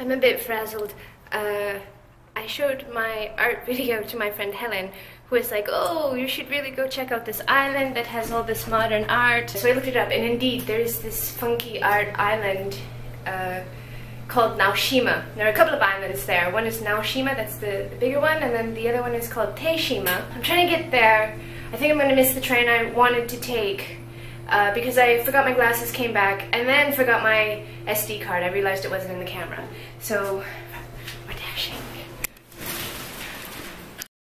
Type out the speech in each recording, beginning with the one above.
I'm a bit frazzled. I showed my art video to my friend Helen, who was like, oh, you should really go check out this island that has all this modern art. So I looked it up, and indeed there is this funky art island called Naoshima. There are a couple of islands there. One is Naoshima, that's the bigger one, and then the other one is called Teshima. I'm trying to get there. I think I'm going to miss the train I wanted to take because I forgot my glasses, came back, and then forgot my SD card. I realized it wasn't in the camera. So we're dashing.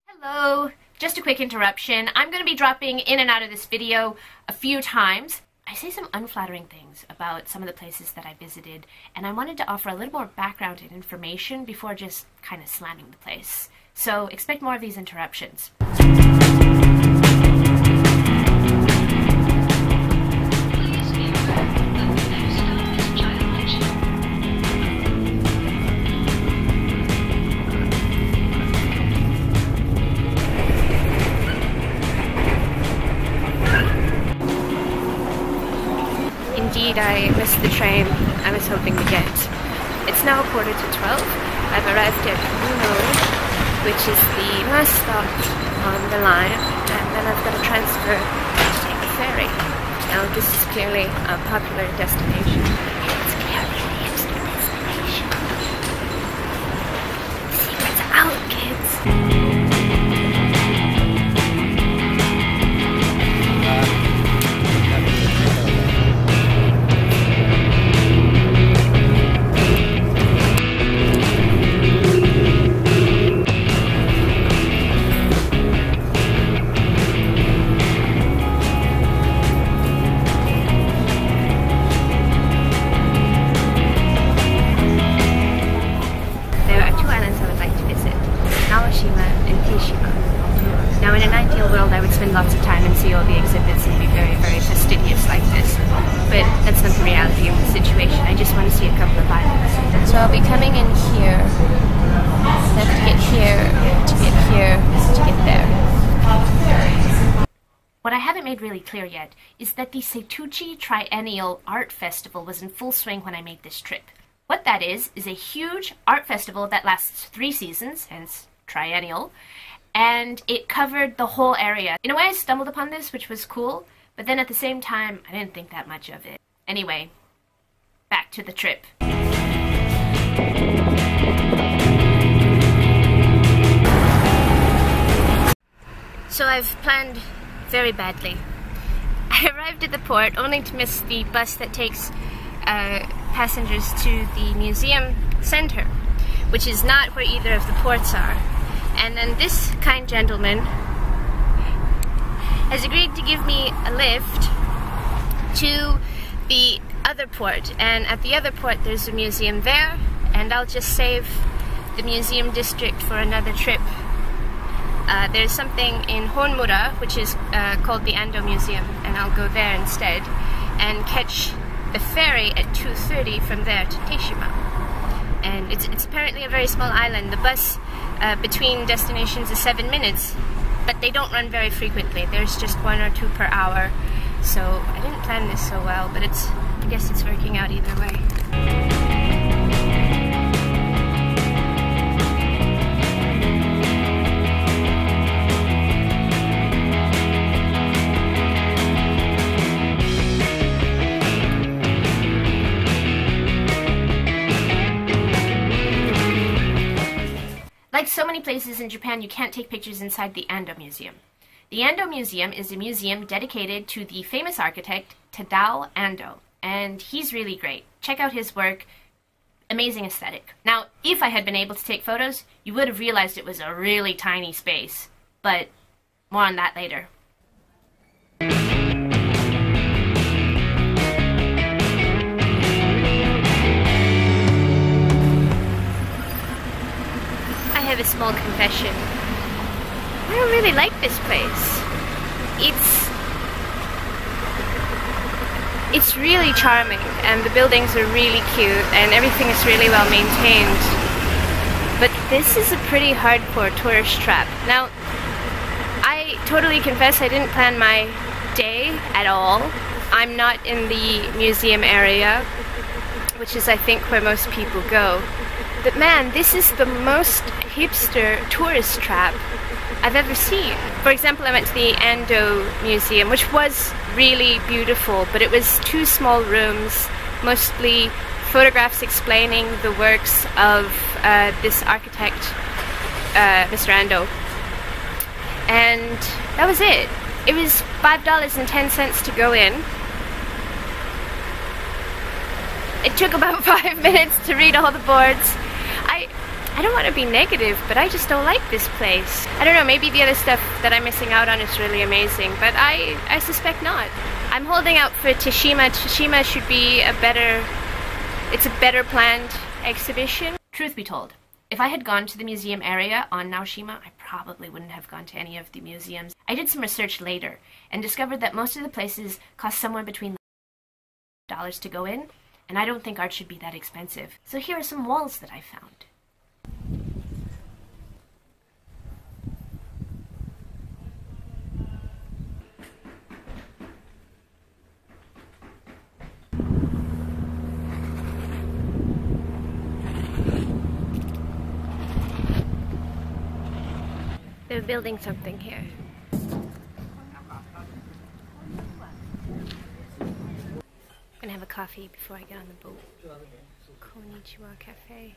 Hello! Just a quick interruption. I'm going to be dropping in and out of this video a few times. I say some unflattering things about some of the places that I visited, and I wanted to offer a little more background and information before just kind of slamming the place. So expect more of these interruptions. Indeed, I missed the train I was hoping to get. It's now 11:45. I've arrived at Uno, which is the last stop on the line, and then I've got to transfer to take the ferry. Now, this is clearly a popular destination. It's clearly a hipster destination. Secrets out, kids! Naoshima and Teshima. Now, in an ideal world, I would spend lots of time and see all the exhibits and be very, very fastidious like this. But that's not the reality of the situation. I just want to see a couple of islands. So I'll be coming in here. I have to get here, to get here, to get there. What I haven't made really clear yet is that the Setouchi Triennial Art Festival was in full swing when I made this trip. What that is a huge art festival that lasts 3 seasons, hence triennial, and it covered the whole area. In a way, I stumbled upon this, which was cool, but then at the same time, I didn't think that much of it. Anyway, back to the trip. So I've planned very badly. I arrived at the port only to miss the bus that takes passengers to the museum center, which is not where either of the ports are. And then this kind gentleman has agreed to give me a lift to the other port, and at the other port there's a museum there, and I'll just save the museum district for another trip. There's something in Honmura which is called the Ando Museum, and I'll go there instead and catch the ferry at 2:30 from there to Toshima. And it's apparently a very small island. The bus between destinations is 7 minutes, but they don't run very frequently. There's just 1 or 2 per hour. So I didn't plan this so well, but I guess it's working out either way. Like so many places in Japan, you can't take pictures inside the Ando Museum. The Ando Museum is a museum dedicated to the famous architect Tadao Ando, and he's really great. Check out his work. Amazing aesthetic. Now, if I had been able to take photos, you would have realized it was a really tiny space, but more on that later. I have a small confession. I don't really like this place. It's really charming, and the buildings are really cute, and everything is really well maintained. But this is a pretty hardcore tourist trap. Now, I totally confess I didn't plan my day at all. I'm not in the museum area. which is I think where most people go. But man, this is the most hipster tourist trap I've ever seen. For example, I went to the Ando Museum, which was really beautiful, but it was 2 small rooms, mostly photographs explaining the works of this architect, Mr. Ando. And that was it. It was $5.10 to go in. It took about 5 minutes to read all the boards. I don't want to be negative, but I just don't like this place. I don't know, maybe the other stuff that I'm missing out on is really amazing, but I suspect not. I'm holding out for Toshima. Toshima should be it's a better planned exhibition. Truth be told, if I had gone to the museum area on Naoshima, I probably wouldn't have gone to any of the museums. I did some research later and discovered that most of the places cost somewhere between $dollars to go in, and I don't think art should be that expensive. So here are some walls that I found. They're building something here. I'm gonna have a coffee before I get on the boat. Konnichiwa Cafe.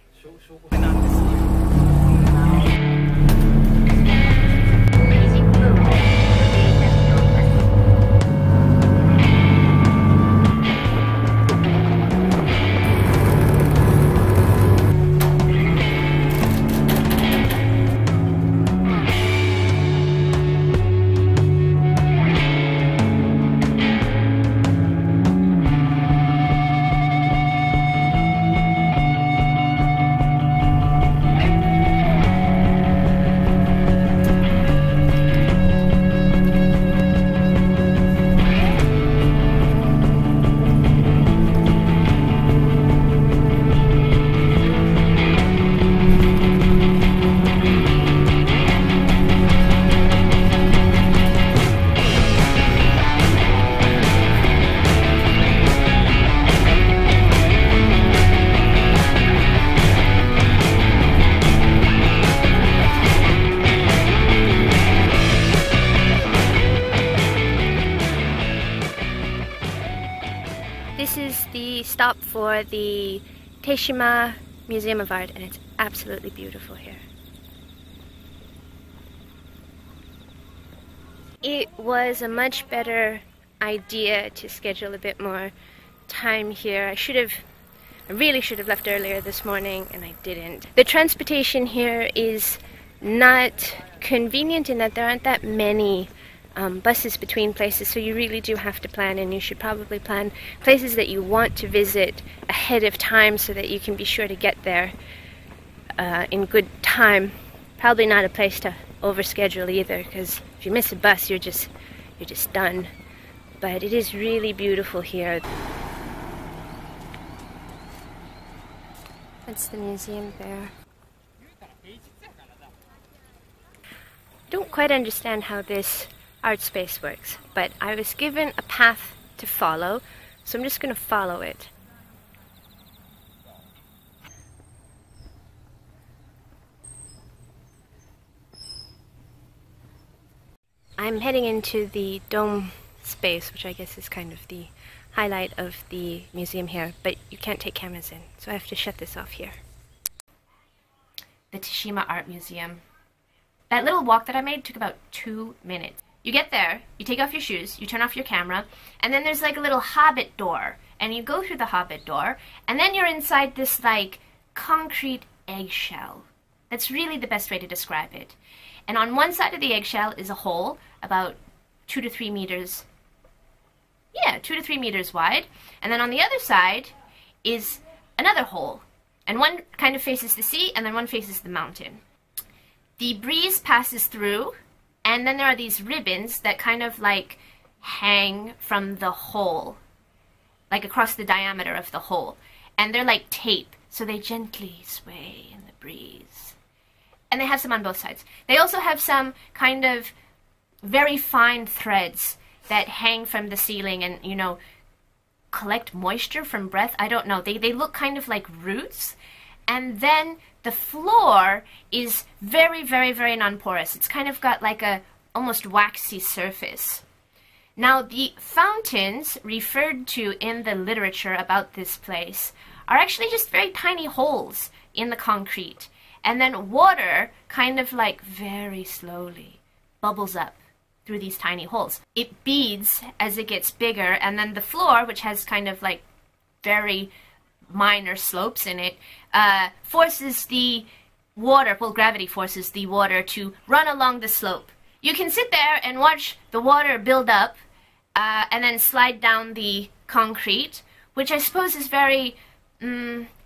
This is the stop for the Toshima Museum of Art, and it's absolutely beautiful here. It was a much better idea to schedule a bit more time here. I really should have left earlier this morning, and I didn't. The transportation here is not convenient in that there aren't that many buses between places, so you really do have to plan, and you should probably plan places that you want to visit ahead of time so that you can be sure to get there in good time. Probably not a place to overschedule either, because if you miss a bus, you're just done. But it is really beautiful here. That's the museum there. Don't quite understand how this art space works, but I was given a path to follow, so I'm just going to follow it. I'm heading into the dome space, which I guess is kind of the highlight of the museum here, but you can't take cameras in, so I have to shut this off here. The Toshima Art Museum. That little walk that I made took about 2 minutes. You get there, you take off your shoes, you turn off your camera, and then there's like a little hobbit door, and you go through the hobbit door, and then you're inside this like concrete eggshell. That's really the best way to describe it. And on one side of the eggshell is a hole about 2 to 3 meters, 2 to 3 meters wide, and then on the other side is another hole, and one kind of faces the sea, and then one faces the mountain. The breeze passes through, and then there are these ribbons that kind of like hang from the hole, like across the diameter of the hole. And they're like tape, so they gently sway in the breeze. And they have some on both sides. They also have some kind of very fine threads that hang from the ceiling and, you know, collect moisture from breath. I don't know. They look kind of like roots. And then the floor is very, very, very non-porous. It's kind of got like a almost waxy surface. Now, the fountains referred to in the literature about this place are actually just very tiny holes in the concrete. And then water kind of like very slowly bubbles up through these tiny holes. It beads as it gets bigger, and then the floor, which has kind of like very minor slopes in it, forces the water, well, gravity forces the water to run along the slope. You can sit there and watch the water build up and then slide down the concrete, which I suppose is very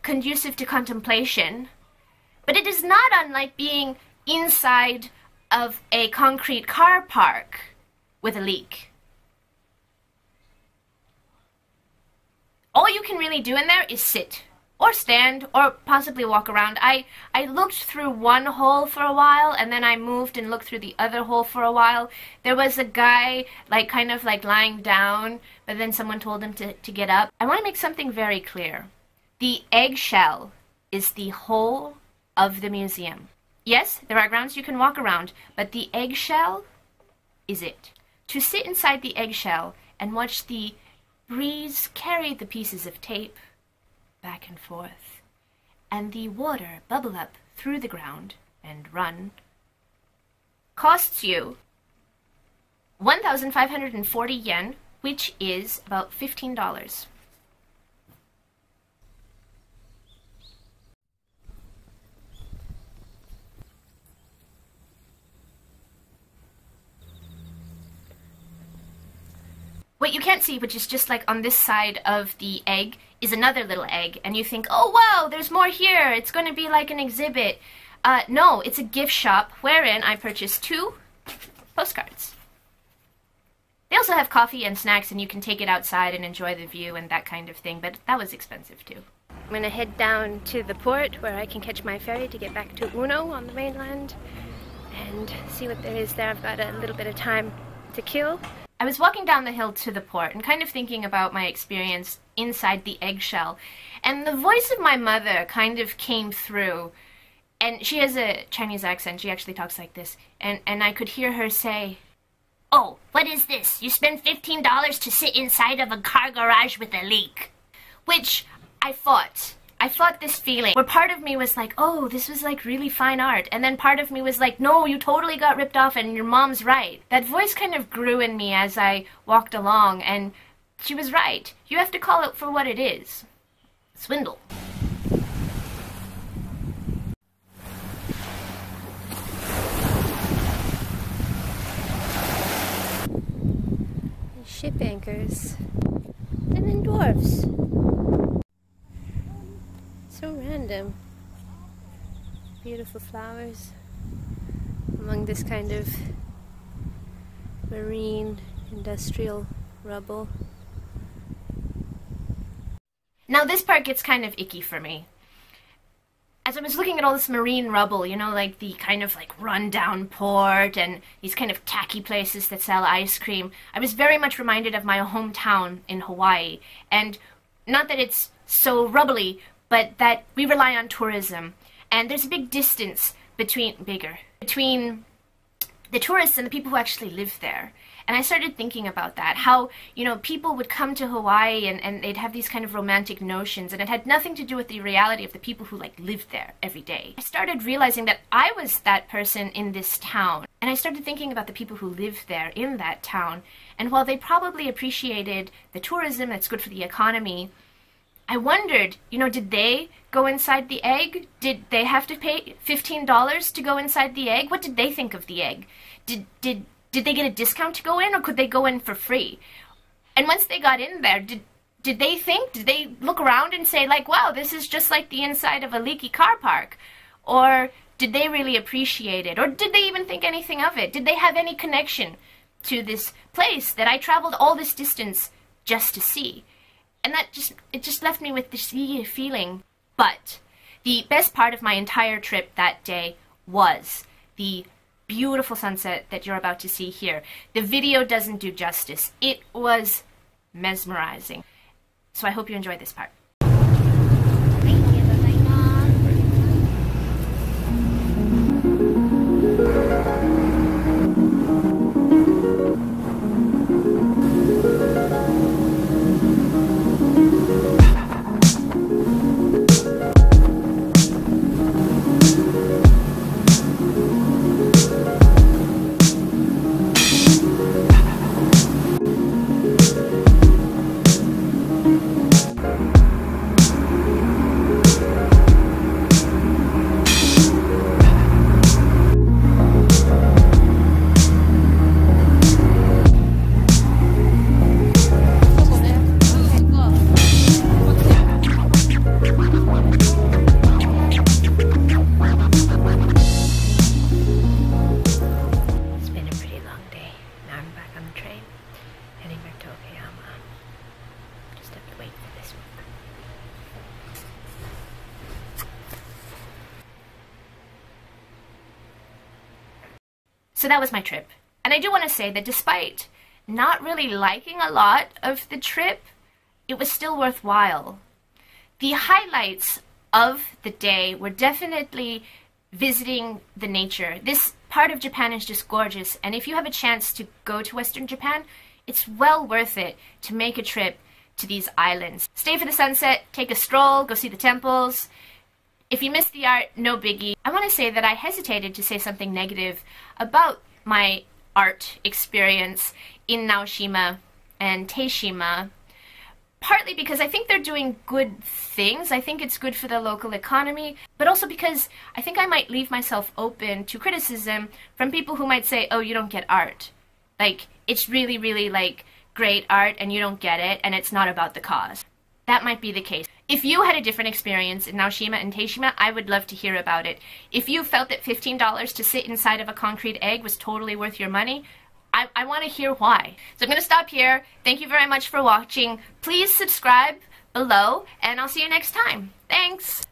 conducive to contemplation. But it is not unlike being inside of a concrete car park with a leak. All you can really do in there is sit, or stand, or possibly walk around. I looked through one hole for a while, and then I moved and looked through the other hole for a while. There was a guy, like, kind of like lying down, but then someone told him to get up. I want to make something very clear. The eggshell is the whole of the museum. Yes, there are grounds you can walk around, but the eggshell is it. To sit inside the eggshell and watch the breeze carry the pieces of tape back and forth, and the water bubble up through the ground and run, costs you 1,540 yen, which is about $15. What you can't see, which is just like on this side of the egg, is another little egg, and you think, oh wow, there's more here, it's going to be like an exhibit. No, it's a gift shop wherein I purchased 2 postcards. They also have coffee and snacks, and you can take it outside and enjoy the view and that kind of thing, but that was expensive too. I'm going to head down to the port where I can catch my ferry to get back to Uno on the mainland and see what there is there. I've got a little bit of time to kill. I was walking down the hill to the port and kind of thinking about my experience inside the eggshell, and the voice of my mother kind of came through, and she has a Chinese accent. She actually talks like this, and I could hear her say, "Oh, what is this? You spend $15 to sit inside of a car garage with a leak." Which I fought this feeling where part of me was like, oh, this was like really fine art, and then part of me was like, no, you totally got ripped off and your mom's right. That voice kind of grew in me as I walked along, and she was right. You have to call it for what it is. Swindle. Ship anchors, and then dwarves. So random. Beautiful flowers among this kind of marine industrial rubble. Now this part gets kind of icky for me. As I was looking at all this marine rubble, you know, like the kind of like run-down port and these kind of tacky places that sell ice cream, I was very much reminded of my hometown in Hawaii. And not that it's so rubbly, but that we rely on tourism, and there's a big distance between the tourists and the people who actually live there. And I started thinking about that, how, you know, people would come to Hawaii and they'd have these kind of romantic notions, and it had nothing to do with the reality of the people who like lived there every day. I started realizing that I was that person in this town, and I started thinking about the people who lived there in that town, and while they probably appreciated the tourism that's good for the economy, I wondered, you know, did they go inside the egg? Did they have to pay $15 to go inside the egg? What did they think of the egg? Did they get a discount to go in, or could they go in for free? And once they got in there, did they look around and say, like, wow, this is just like the inside of a leaky car park? Or did they really appreciate it? Or did they even think anything of it? Did they have any connection to this place that I traveled all this distance just to see? And it just left me with this feeling. But the best part of my entire trip that day was the beautiful sunset that you're about to see here. The video doesn't do justice. It was mesmerizing. So I hope you enjoyed this part. So that was my trip. And I do want to say that despite not really liking a lot of the trip, it was still worthwhile. The highlights of the day were definitely visiting the nature. This part of Japan is just gorgeous, and if you have a chance to go to Western Japan, it's well worth it to make a trip to these islands. Stay for the sunset, take a stroll, go see the temples. If you missed the art, no biggie. I want to say that I hesitated to say something negative about my art experience in Naoshima and Teshima, partly because I think they're doing good things. I think it's good for the local economy, but also because I think I might leave myself open to criticism from people who might say, oh, you don't get art. Like, it's really, really, like, great art and you don't get it, and it's not about the cause. That might be the case. If you had a different experience in Naoshima and Teshima, I would love to hear about it. If you felt that $15 to sit inside of a concrete egg was totally worth your money, I want to hear why. So I'm going to stop here. Thank you very much for watching. Please subscribe below, and I'll see you next time. Thanks!